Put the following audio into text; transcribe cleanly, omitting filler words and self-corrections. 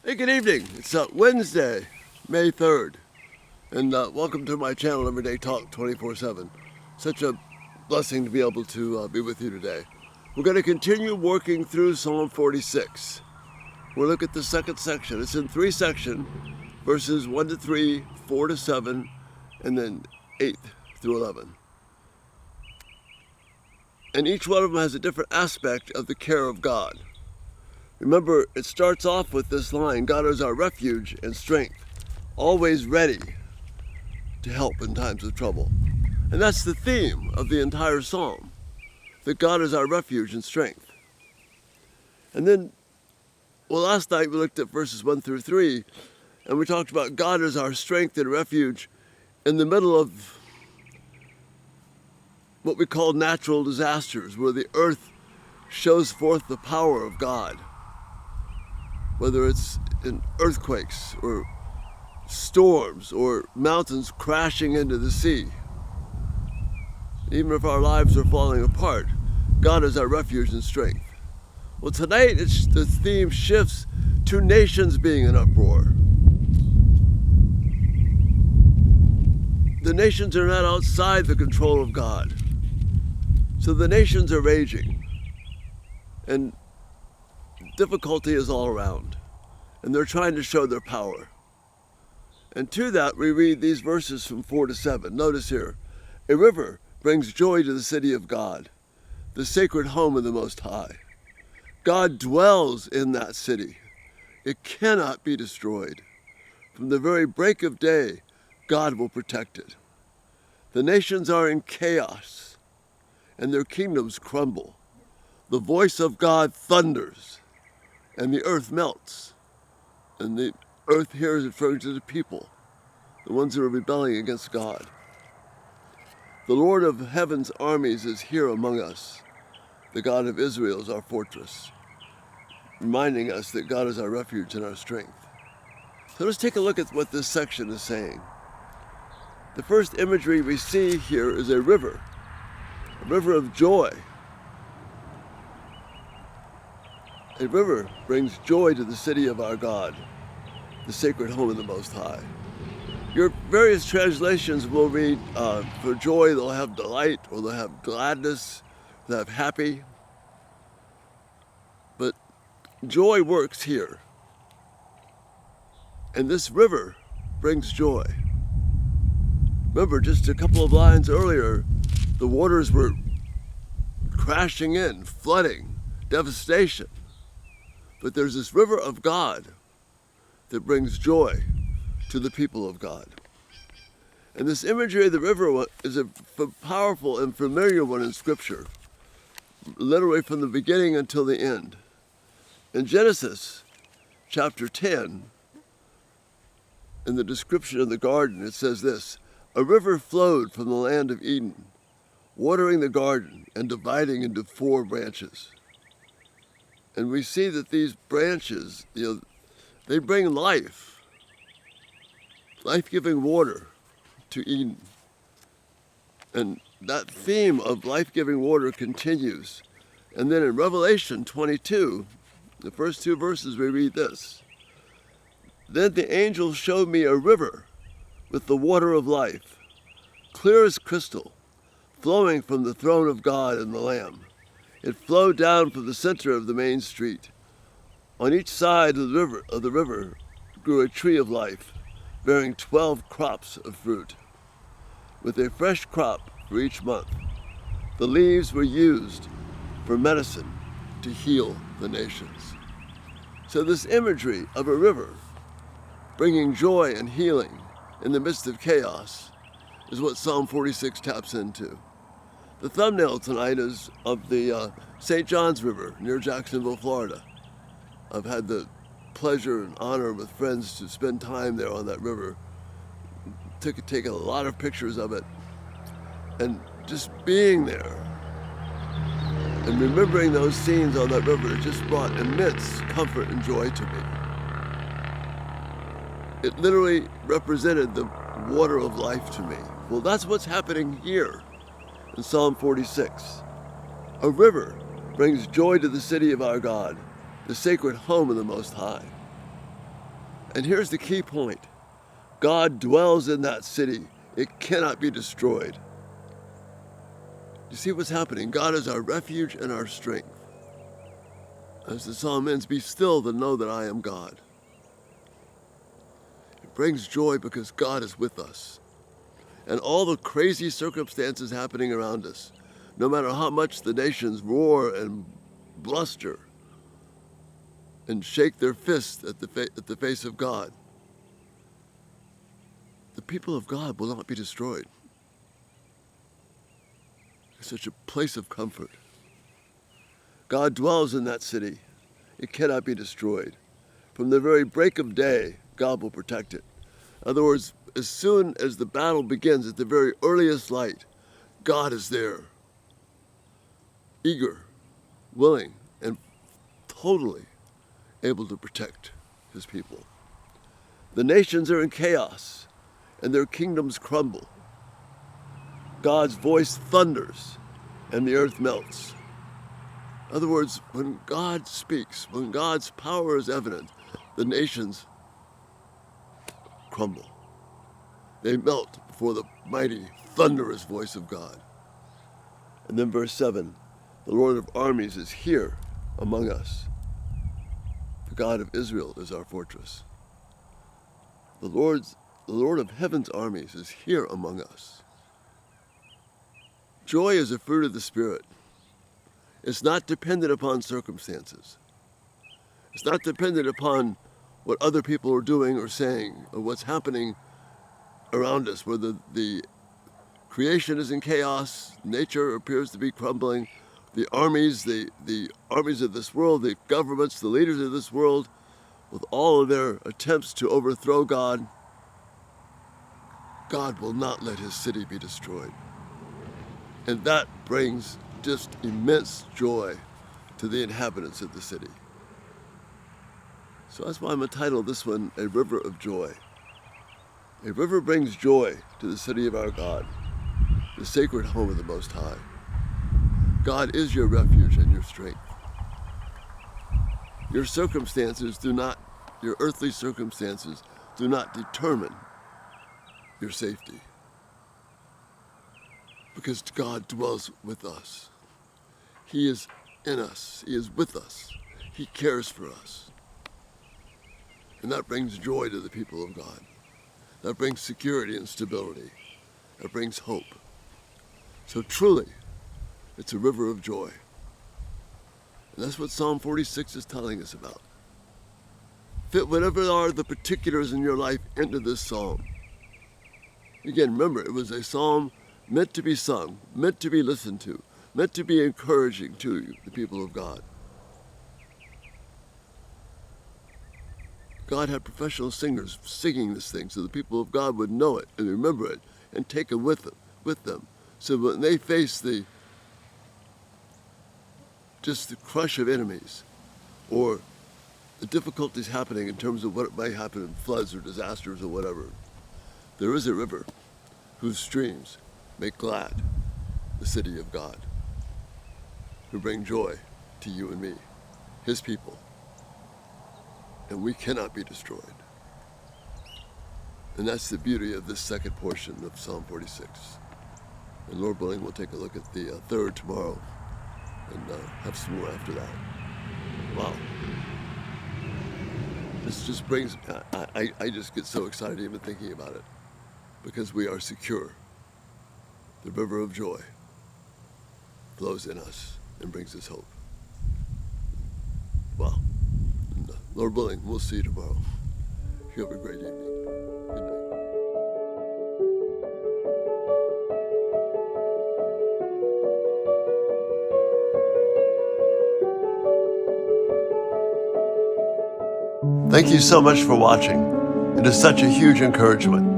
Hey, good evening. It's Wednesday, May 3rd, and welcome to my channel, Everyday Talk 24/7. Such a blessing to be able to be with you today. We're going to continue working through Psalm 46. We'll look at the second section. It's in three sections, verses 1 to 3, 4 to 7, and then 8 through 11. And each one of them has a different aspect of the care of God. Remember, it starts off with this line, God is our refuge and strength, always ready to help in times of trouble. And that's the theme of the entire psalm, that God is our refuge and strength. And then, last night we looked at verses 1 through 3, and we talked about God is our strength and refuge in the middle of what we call natural disasters, where the earth shows forth the power of God. Whether it's in earthquakes or storms or mountains crashing into the sea. Even if our lives are falling apart, God is our refuge and strength. Well, tonight the theme shifts to nations being in uproar. The nations are not outside the control of God. So the nations are raging, and difficulty is all around, and they're trying to show their power. And to that, we read these verses from 4 to 7. Notice here, a river brings joy to the city of God, the sacred home of the Most High. God dwells in that city. It cannot be destroyed. From the very break of day, God will protect it. The nations are in chaos, and their kingdoms crumble. The voice of God thunders, and the earth melts. And the earth here is referring to the people, the ones that are rebelling against God. The Lord of heaven's armies is here among us. The God of Israel is our fortress, reminding us that God is our refuge and our strength. So let's take a look at what this section is saying. The first imagery we see here is a river of joy. A river brings joy to the city of our God, the sacred home of the Most High. Your various translations will read, for joy they'll have delight, or they'll have gladness, they'll have happy. But joy works here. And this river brings joy. Remember, just a couple of lines earlier, the waters were crashing in, flooding, devastation. But there's this river of God that brings joy to the people of God. And this imagery of the river is a powerful and familiar one in Scripture, literally from the beginning until the end. In Genesis chapter 10, in the description of the garden, it says this, a river flowed from the land of Eden, watering the garden and dividing into 4 branches. And we see that these branches, they bring life-giving water to Eden. And that theme of life-giving water continues. And then in Revelation 22, the first 2 verses, we read this. Then the angel showed me a river with the water of life, clear as crystal, flowing from the throne of God and the Lamb. It flowed down from the center of the main street. On each side of the river grew a tree of life, bearing 12 crops of fruit, with a fresh crop for each month. The leaves were used for medicine to heal the nations. So this imagery of a river bringing joy and healing in the midst of chaos is what Psalm 46 taps into. The thumbnail tonight is of the St. John's River near Jacksonville, Florida. I've had the pleasure and honor with friends to spend time there on that river. Take a lot of pictures of it. And just being there and remembering those scenes on that river just brought immense comfort and joy to me. It literally represented the water of life to me. Well, that's what's happening here in Psalm 46. A river brings joy to the city of our God, the sacred home of the Most High. And here's the key point. God dwells in that city. It cannot be destroyed. You see what's happening? God is our refuge and our strength. As the psalm ends, be still to know that I am God. It brings joy because God is with us. And all the crazy circumstances happening around us, no matter how much the nations roar and bluster and shake their fist at the face of God, the people of God will not be destroyed. It's such a place of comfort. God dwells in that city. It cannot be destroyed. From the very break of day, God will protect it. In other words, as soon as the battle begins, at the very earliest light, God is there, eager, willing, and totally able to protect his people. The nations are in chaos, and their kingdoms crumble. God's voice thunders, and the earth melts. In other words, when God speaks, when God's power is evident, the nations crumble. They melt before the mighty, thunderous voice of God. And then verse 7, the Lord of armies is here among us. The God of Israel is our fortress. The Lord of heaven's armies is here among us. Joy is a fruit of the Spirit. It's not dependent upon circumstances. It's not dependent upon what other people are doing or saying or what's happening around us, where the creation is in chaos, nature appears to be crumbling, the armies of this world, the governments, the leaders of this world, with all of their attempts to overthrow God, God will not let his city be destroyed. And that brings just immense joy to the inhabitants of the city. So that's why I'm entitled this one, A River of Joy. A river brings joy to the city of our God, the sacred home of the Most High. God is your refuge and your strength. Your earthly circumstances do not determine your safety. Because God dwells with us. He is in us. He is with us. He cares for us. And that brings joy to the people of God. That brings security and stability. That brings hope. So truly, it's a river of joy. And that's what Psalm 46 is telling us about. Fit whatever are the particulars in your life into this psalm. Again, remember, it was a psalm meant to be sung, meant to be listened to, meant to be encouraging to the people of God. God had professional singers singing this thing so the people of God would know it and remember it and take it with them. So when they face the crush of enemies or the difficulties happening in terms of what might happen in floods or disasters or whatever, there is a river whose streams make glad the city of God, who bring joy to you and me, his people. And we cannot be destroyed. And that's the beauty of this second portion of Psalm 46. And Lord willing, we'll take a look at the third tomorrow and have some more after that. Wow. This just brings, I just get so excited even thinking about it, because we are secure. The river of joy flows in us and brings us hope. Wow. And, Lord willing, we'll see you tomorrow. You have a great evening. Good night. Thank you so much for watching. It is such a huge encouragement.